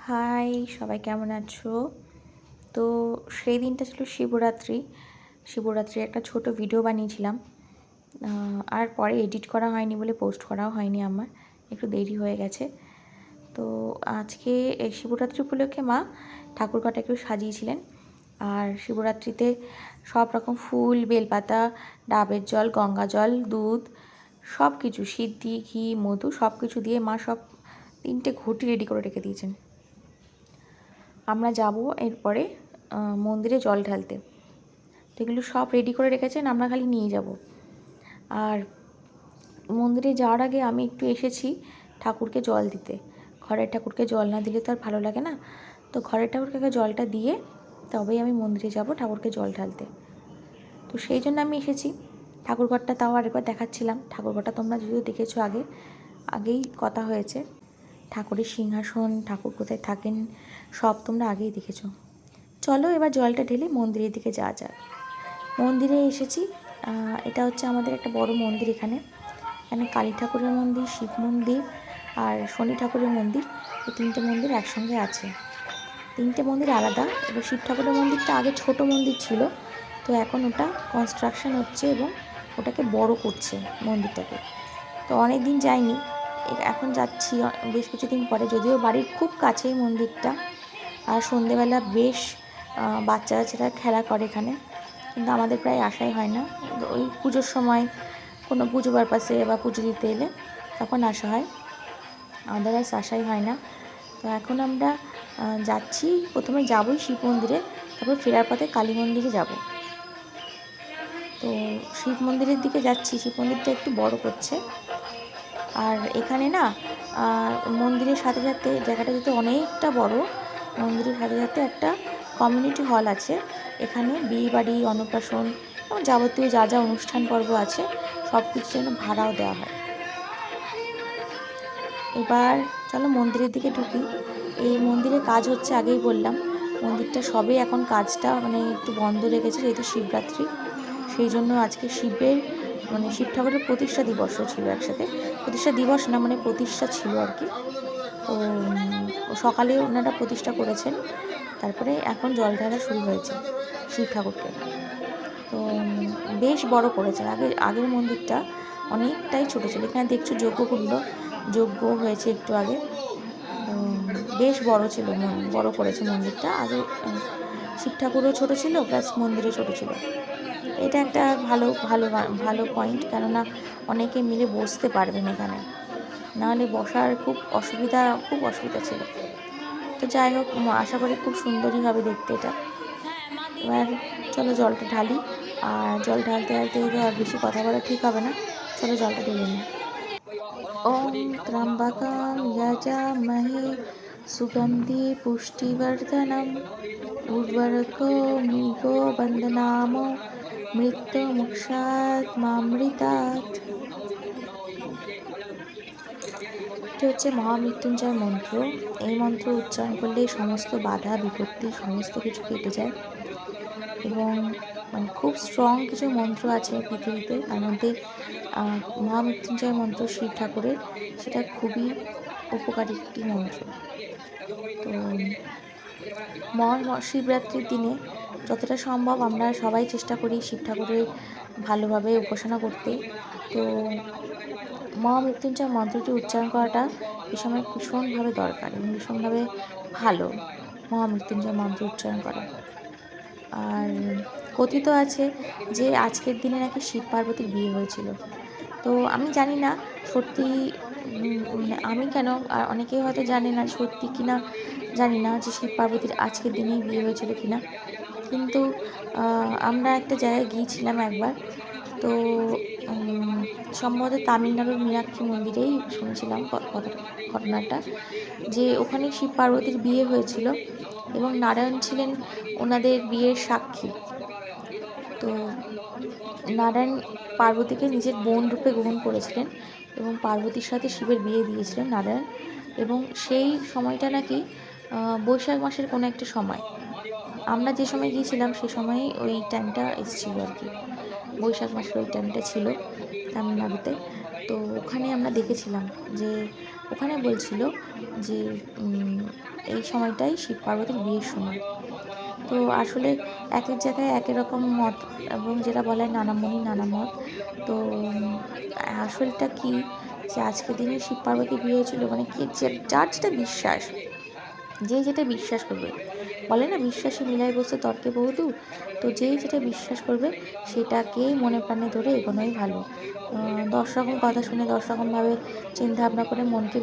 High, সবাই কেমন আছো? তো সেই দিনটা ছিল শিবরাত্রি। শিবরাত্রির একটা ছোট ভিডিও বানিয়েছিলাম। আর পরে এডিট করা হয়নি বলে পোস্ট করাও হয়নি আমার। একটু দেরি হয়ে গেছে। তো আজকে এই শিবরাত্রি উপলক্ষে মা ঠাকুরঘরটা একটু সাজিয়েছিলেন। আর শিবরাত্রিতে সব রকম ফুল, বেলপাতা, ডাবের জল, গঙ্গা জল, দুধ সব কিছু, সিদ্ধি, ঘি, মধু সব কিছু দিয়ে মা সব 3টে ঘটি রেডি করে রেখে দিয়েছেন। আমরা যাব এরপরে মন্দিরে জল ঢালতে। তো এগুলো সব রেডি করে রেখেছেন, আমরা খালি নিয়ে যাব। আর মন্দিরে যাওয়ার আগে আমি একটু এসেছি ঠাকুরকে জল দিতে। ঘরের ঠাকুরকে জল না দিলে তো আর ভালো লাগে না। তো ঘরের ঠাকুরকে জলটা দিয়ে তবেই আমি মন্দিরে যাব ঠাকুরকে জল ঢালতে। তো সেই জন্য আমি এসেছি। ঠাকুরঘরটা তাও আরেকবার দেখাচ্ছিলাম। ঠাকুরঘরটা তোমরা যদিও দেখেছো আগেই কথা হয়েছে। ঠাকুরের সিংহাসন, ঠাকুর কোথায় থাকেন সব তোমরা আগেই দেখেছো। চলো এবার জলটা ঢেলে মন্দিরের দিকে যাওয়া যাক। মন্দিরে এসেছি। এটা হচ্ছে আমাদের একটা বড় মন্দির। এখানে কালী ঠাকুরের মন্দির, শিব মন্দির আর শনি ঠাকুরের মন্দির, এই 3টে মন্দির একসঙ্গে আছে। 3টে মন্দির আলাদা। এবার শিব ঠাকুরের মন্দিরটা আগে ছোট মন্দির ছিল, তো এখন ওটা কনস্ট্রাকশন হচ্ছে এবং ওটাকে বড় করছে মন্দিরটাকে। তো অনেক দিন যাইনি, এখন যাচ্ছি বেশ কিছুদিন পরে। যদিও বাড়ির খুব কাছেই মন্দিরটা, আর সন্ধেবেলা বেশ বাচ্চারা খেলা করে এখানে, কিন্তু আমাদের প্রায় আসাই হয় না। ওই পুজোর সময় কোনো পুজো পারপাসে বা পুজো দিতে এলে তখন আসা হয়, আদারওয়াইজ আসাই হয় না। তো এখন আমরা যাচ্ছি, প্রথমে যাবই শিব মন্দিরে, তারপর ফেরার পথে কালী মন্দিরে যাব। তো শিব মন্দিরের দিকে যাচ্ছি। শিব মন্দিরটা একটু বড় করছে। আর এখানে না মন্দিরের সাথে সাথে জায়গাটা যেহেতু অনেকটা বড়, মন্দিরের সাথে সাথে একটা কমিউনিটি হল আছে। এখানে বিয়েবাড়ি, অন্নপ্রাশন এবং যাবতীয় যা যা অনুষ্ঠান পর্ব আছে সব কিছুর জন্য ভাড়াও দেওয়া হয়। এবার চলো মন্দিরের দিকে ঢুকি। এই মন্দিরে কাজ হচ্ছে, আগেই বললাম। মন্দিরটা সবে এখন কাজটা একটু বন্ধ রেখেছে, যেহেতু শিবরাত্রি। সেই জন্য আজকে শিব ঠাকুরের প্রতিষ্ঠা দিবসও ছিল একসাথে। প্রতিষ্ঠা দিবস না, প্রতিষ্ঠা ছিল আর কি। তো সকালে ওনারা প্রতিষ্ঠা করেছেন, তারপরে এখন জল ঢালা শুরু হয়েছে শিব ঠাকুরকে। তো বেশ বড় করেছেন। আগের মন্দিরটা অনেকটাই ছোটো ছিল। এখানে দেখছো যজ্ঞ হয়েছে একটু আগে। বেশ বড় ছিল, বড় করেছে মন্দিরটা। আগে শিব ঠাকুরও ছোটো ছিল, প্লাস মন্দিরও ছোটো ছিল। এটা একটা ভালো ভালো ভালো পয়েন্ট, কেননা অনেকে মিলে বসতে পারবেন এখানে, নাহলে বসার খুব অসুবিধা ছিল। তো যাই হোক, আশা করি খুব সুন্দরই হবে দেখতে এটা। এবার চলো জলটা ঢালি। আর জল ঢালতে আর বেশি কথা বলা ঠিক হবে না, চলো জলটা ঢেলে নিই। ওম ত্র্যম্বকং যজামহে সুগন্ধি পুষ্টিবর্ধনম উর্বরকমিব বন্দনাম মৃত্যুমুক্ষাৎ মামৃতাৎ। এটা হচ্ছে মহামৃত্যুঞ্জয় মন্ত্র। এই মন্ত্র উচ্চারণ করলে সমস্ত বাধা বিপত্তি সমস্ত কিছু কেটে যায়, এবং খুব স্ট্রং কিছু মন্ত্র আছে পৃথিবীতে। তার মধ্যে মহামৃত্যুঞ্জয় মন্ত্র শিব ঠাকুরের, সেটা খুবই উপকারী একটি মন্ত্র। তো মহাশিবরাত্রির দিনে যতটা সম্ভব আমরা সবাই চেষ্টা করি শিব ঠাকুরের ভালোভাবে উপাসনা করতে। তো মহামৃত্যুঞ্জয় মন্ত্রটি উচ্চারণ করাটা এই সময় ভীষণভাবে দরকার এবং ভীষণভাবে ভালো মহামৃত্যুঞ্জয় মন্ত্র উচ্চারণ করা। আর কথিত আছে যে আজকের দিনে নাকি শিব পার্বতীর বিয়ে হয়েছিল। তো আমি জানি না সত্যি, আমি কেন, আর অনেকেই হয়তো জানে না সত্যি কিনা জানি না যে শিব পার্বতীর আজকের দিনেই বিয়ে হয়েছিল কিনা। কিন্তু আমরা একটা জায়গায় গিয়েছিলাম একবার, তো সম্ভবত তামিলনাড়ুর মীনাক্ষী মন্দিরেই শুনেছিলাম ঘটনাটা, যে ওখানে শিব পার্বতীর বিয়ে হয়েছিল এবং নারায়ণ ছিলেন ওনাদের বিয়ের সাক্ষী। তো নারায়ণ পার্বতীকে নিজের বোন রূপে গ্রহণ করেছিলেন এবং পার্বতীর সাথে শিবের বিয়ে দিয়েছিলেন নারায়ণ। এবং সেই সময়টা নাকি বৈশাখ মাসের কোনো একটা সময়, আমরা যে সময় গিয়েছিলাম সে সময়ে ওই টাইমটা এসেছিল আর কি, বৈশাখ মাসের ওই টাইমটা ছিল তামিলনাড়ুতে। তো ওখানে আমরা দেখেছিলাম যে ওখানে বলছিল যে এই সময়টাই শিব পার্বতীর বিয়ের সময়। তো আসলে এক এক জায়গায় এক এক রকম মত, এবং যেটা বলে নানা মণি নানা মত। তো আসলটা কি, যে আজকের দিনে শিব পার্বতী বিয়ে হয়েছিল, মানে কি যার যেটা বিশ্বাস, যে যেটা বিশ্বাস করবে, বলে না বিশ্বাসী মিলাই বসে তর্কে বহুদূ। তো যেই যেটা বিশ্বাস করবে সেটাকেই মনে প্রাণে ধরে এগোনোই ভালো। 10 রকম কথা শুনে 10 রকমভাবে চিন্তাভাবনা করে মনকে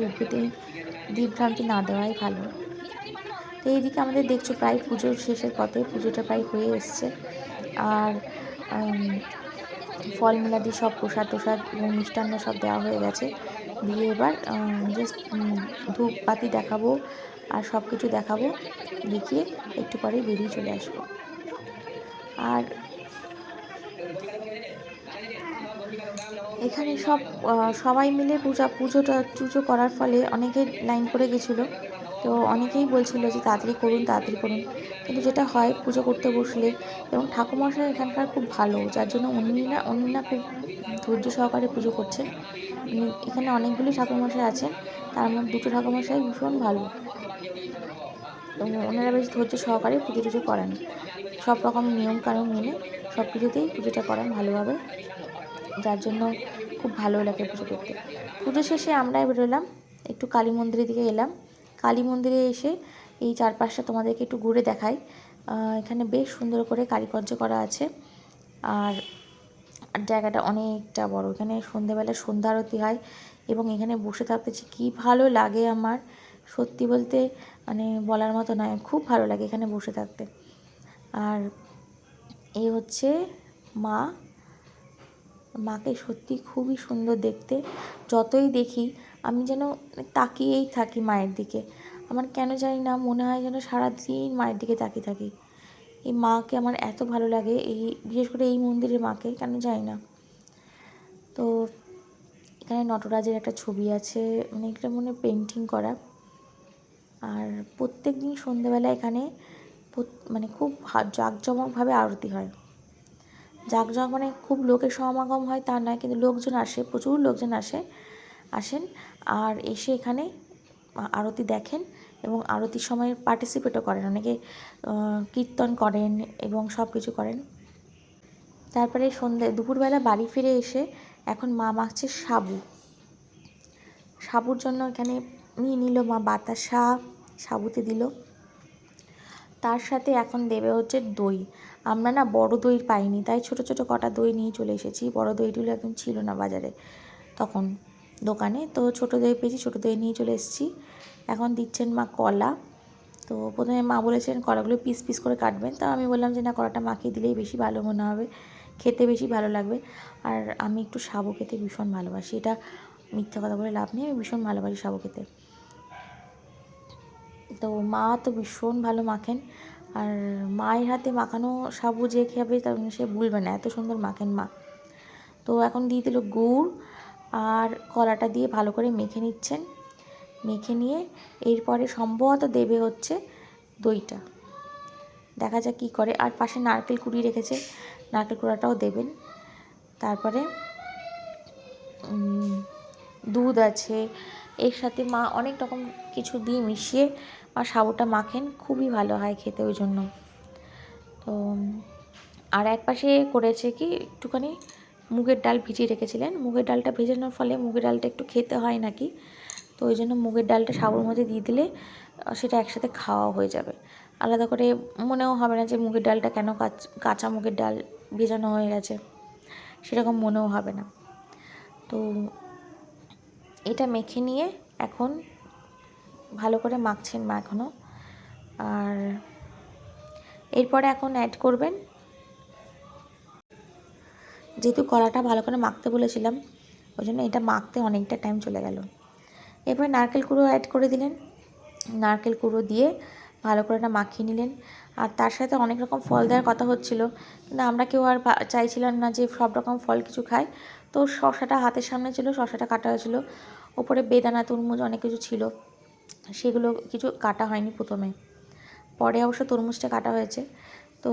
বিভ্রান্তি না দেওয়াই ভালো। তো এইদিকে আমাদের দেখছো প্রায় পুজোর শেষের পথে, পুজোটা প্রায় হয়ে এসছে। আর ফলমূলাদি সব প্রসাদ টোসাদ এবং মিষ্টান্ন সব দেওয়া হয়ে গেছে। দিয়ে এবার জাস্ট ধূপবাতি দেখাবো আর সব কিছু দেখাবো, দেখিয়ে একটু পরেই বেরিয়ে চলে আসবো। আর এখানে সবাই মিলে পুজো করার ফলে অনেকে লাইন করে গেছিলো। তো অনেকেই বলছিল যে তাড়াতাড়ি করুন তাড়াতাড়ি করুন, কিন্তু যেটা হয় পুজো করতে বসলে, এবং ঠাকুরমশাই এখানকার খুব ভালো, যার জন্য উনি না খুব ধৈর্য সহকারে পুজো করছেন। এখানে অনেকগুলি ঠাকুরমশাই আছেন, তার মধ্যে 2টো ঠাকুরমশাই ভীষণ ভালো, এবং ওনারা বেশ ধৈর্য সহকারে পুজো টুজো করান, সব রকম নিয়মকানুন মেনে সব কিছুতেই পুজোটা করান ভালোভাবে, যার জন্য খুব ভালো লাগে পুজো করতে। পুজো শেষে আমরা বেরোলাম, একটু কালী মন্দিরের দিকে এলাম। কালী মন্দিরে এসে এই চারপাশটা তোমাদেরকে একটু ঘুরে দেখাই। এখানে বেশ সুন্দর করে কারুকার্য করা আছে, আর জায়গাটা অনেকটা বড়। এখানে সন্ধেবেলা সন্ধ্যা আরতি হয়, এবং এখানে বসে থাকতে যে কী ভালো লাগে আমার, সত্যি বলতে মানে বলার মতো নয়, খুব ভালো লাগে এখানে বসে থাকতে। আর এই হচ্ছে মাকে সত্যি খুবই সুন্দর দেখতে। যতই দেখি আমি যেন তাকিয়েই থাকি মায়ের দিকে। আমার কেন জানি না মনে হয় যেন সারাদিন মায়ের দিকে তাকিয়ে থাকি। এই মাকে আমার এত ভালো লাগে, বিশেষ করে এই মন্দিরের মাকে, কেন জানি না। তো এখানে নটরাজের একটা ছবি আছে, মানে এটা মনে পেন্টিং করা। আর প্রত্যেক দিন সন্ধ্যেবেলা এখানে মানে খুব জাঁকজমকভাবে আরতি হয়। জাঁকজমক মানে খুব লোকের সমাগম হয় তা নয়, কিন্তু লোকজন আসে, প্রচুর লোকজন আসেন, আর এসে এখানে আরতি দেখেন এবং আরতির সময় পার্টিসিপেটও করেন, অনেকে কীর্তন করেন এবং সব কিছু করেন। তারপরে দুপুরবেলা বাড়ি ফিরে এসে এখন মা মাখছে সাবুর জন্য এখানে নিয়ে নিল মা বাতাসা, সাবুতে দিল। তার সাথে এখন দেবে হচ্ছে দই। আমরা না বড় দই পাইনি, তাই ছোট ছোট কটা দই নিয়ে চলে এসেছি। বড় দইগুলো একদম ছিল না বাজারে তখন দোকানে, তো ছোট দই পেয়েছি, ছোট দই নিয়ে চলে এসেছি। এখন দিচ্ছেন মা কলা। তো প্রথমে মা বলেছেন কলাগুলো পিস পিস করে কাটবেন, তা আমি বললাম যে না, কলাটা মাখিয়ে দিলেই বেশি ভালো মনে হবে, খেতে বেশি ভালো লাগবে। আর আমি একটু সাবু খেতে ভীষণ ভালোবাসি, এটা মিথ্যা কথা বলে লাভ নেই, আমি ভীষণ ভালোবাসি সাবু খেতে। তো মা তো ভীষণ ভালো মাখেন, আর মায়ের হাতে মাখানো সাবু যে খাবে তার সে ভুলবে না, এত সুন্দর মাখেন মা। তো এখন দিয়ে দিল গুড়, আর কলাটা দিয়ে ভালো করে মেখে নিচ্ছেন। মেখে নিয়ে এরপরে সম্ভবত দেবে হচ্ছে দইটা, দেখা যাক কী করে। আর পাশে নারকেল কুড়িয়ে রেখেছে, নারকেল কুড়াটাও দেবেন। তারপরে দুধ আছে, এর সাথে মা অনেক রকম কিছু দিয়ে মিশিয়ে মা সাবুটা মাখেন, খুবই ভালো হয় খেতে ওই জন্য। তো আর এক পাশে করেছে কি, একটুখানি মুগের ডাল ভিজিয়ে রেখেছিলেন। মুগের ডালটা ভেজানোর ফলে মুগের ডালটা একটু খেতে হয় নাকি, তো ওই জন্য মুগের ডালটা সাবুর মধ্যে দিয়ে দিলে সেটা একসাথে খাওয়া হয়ে যাবে, আলাদা করে মনেও হবে না যে মুগের ডালটা কেন কাঁচা মুগের ডাল ভেজানো হয়ে গেছে, সেরকম মনেও হবে না। তো এটা মেখে নিয়ে এখন ভালো করে মাখছেন মা এখনও। আর এরপরে এখন অ্যাড করবেন, যেহেতু কলাটা ভালো করে মাখতে বলেছিলাম ওই জন্য এটা মাখতে অনেকটা টাইম চলে গেল। এরপরে নারকেল কুড়ো অ্যাড করে দিলেন, নারকেল কুড়ো দিয়ে ভালো করে এটা মাখিয়ে নিলেন। আর তার সাথে অনেক রকম ফল দেওয়ার কথা হচ্ছিল, কিন্তু আমরা কেউ আর চাইছিলাম না যে সব রকম ফল কিছু খাই। তো শশাটা হাতের সামনে ছিল, শশাটা কাটা হয়েছিল, ওপরে বেদানা তরমুজ অনেক কিছু ছিল, সেগুলো কিছু কাটা হয়নি প্রথমে, পরে অবশ্য তরমুজটা কাটা হয়েছে। তো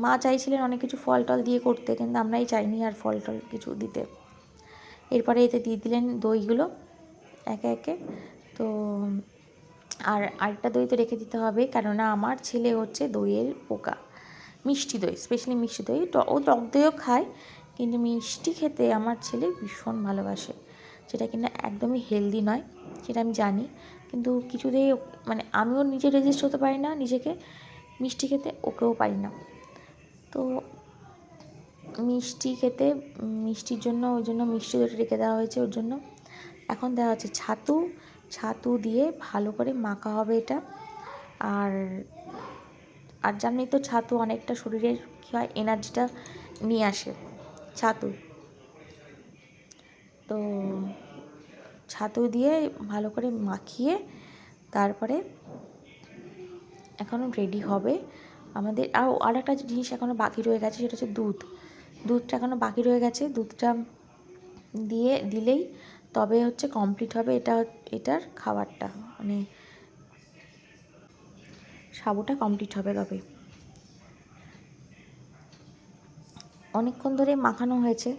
মা চাইছিলেন অনেক কিছু ফল টল দিয়ে করতে, কিন্তু আমরাই চাইনি আর ফল টল কিছু দিতে। এরপরে এতে দিয়ে দিলেন দইগুলো একে একে। তো আর আরেকটা দই তো রেখে দিতে হবে, কেননা আমার ছেলে হচ্ছে দইয়ের পোকা। মিষ্টি দই, স্পেশালি মিষ্টি দই, ও টক দইও খায়, কিন্তু মিষ্টি খেতে আমার ছেলে ভীষণ ভালোবাসে, যেটা কিনা একদমই হেলদি নয়, সেটা আমি জানি। কিন্তু কিছুতেই মানে আমিও নিজে রেজিস্ট হতে পারি না নিজেকে মিষ্টি খেতে, ওকেও পারি না। তো মিষ্টি খেতে, মিষ্টির জন্য ওই জন্য মিষ্টি দইটা রেখে দেওয়া হয়েছে ওর জন্য। এখন দেওয়া হচ্ছে ছাতু, ছাতু দিয়ে ভালো করে মাখা হবে এটা। আর আর জানি তো ছাতু অনেকটা শরীরের কী হয়, এনার্জিটা নিয়ে আসে ছাতু। তো ছাতু দিয়ে ভালো করে মাখিয়ে তারপরে এখনও রেডি হবে আমাদের। আর একটা জিনিস এখনও বাকি রয়ে গেছে, সেটা হচ্ছে দুধটা এখনও বাকি রয়ে গেছে। দুধটা দিলেই তবে হচ্ছে কমপ্লিট হবে এটার খাবারটা, মানে সাবুটা কমপ্লিট হবে। তবে অনেকক্ষণ ধরে মাখানো হয়েছে,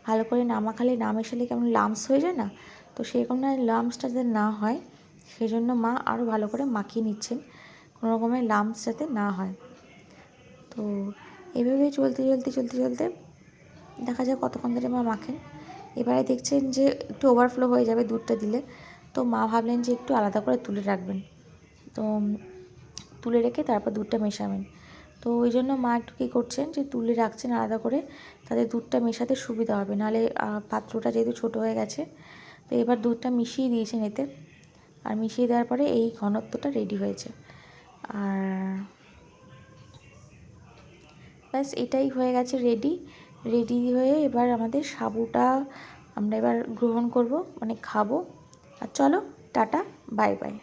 ভালো করে না মাখালে, না মেশালে কেমন লামস হয়ে যায় না, তো সেরকম না, লামসটা যাতে না হয় সেই জন্য মা আরও ভালো করে মাখিয়ে নিচ্ছেন, কোনো রকমের লামস যাতে না হয়। তো এভাবে চলতে দেখা যায় কতক্ষণ ধরে মা মাখেন। এবারে দেখছেন যে একটু ওভারফ্লো হয়ে যাবে দুধটা দিলে, তো মা ভাবলেন যে একটু আলাদা করে তুলে রাখবেন, তো তুলে রেখে তারপর দুধটা মেশাবেন। তো ওই জন্য মা একটু কী করছেন, যে তুলে রাখছেন আলাদা করে, তাতে দুধটা মেশাতে সুবিধা হবে, নাহলে পাত্রটা যেহেতু ছোটো হয়ে গেছে। তো এবার দুধটা মিশিয়ে দিয়েছেন এতে, আর মিশিয়ে দেওয়ার পরে এই ঘনত্বটা রেডি হয়েছে। আর ব্যাস এটাই হয়ে গেছে রেডি হয়ে এবার আমাদের সাবুটা আমরা এবার গ্রহণ করব, মানে খাবো। আর চলো, টাটা, বাই বাই।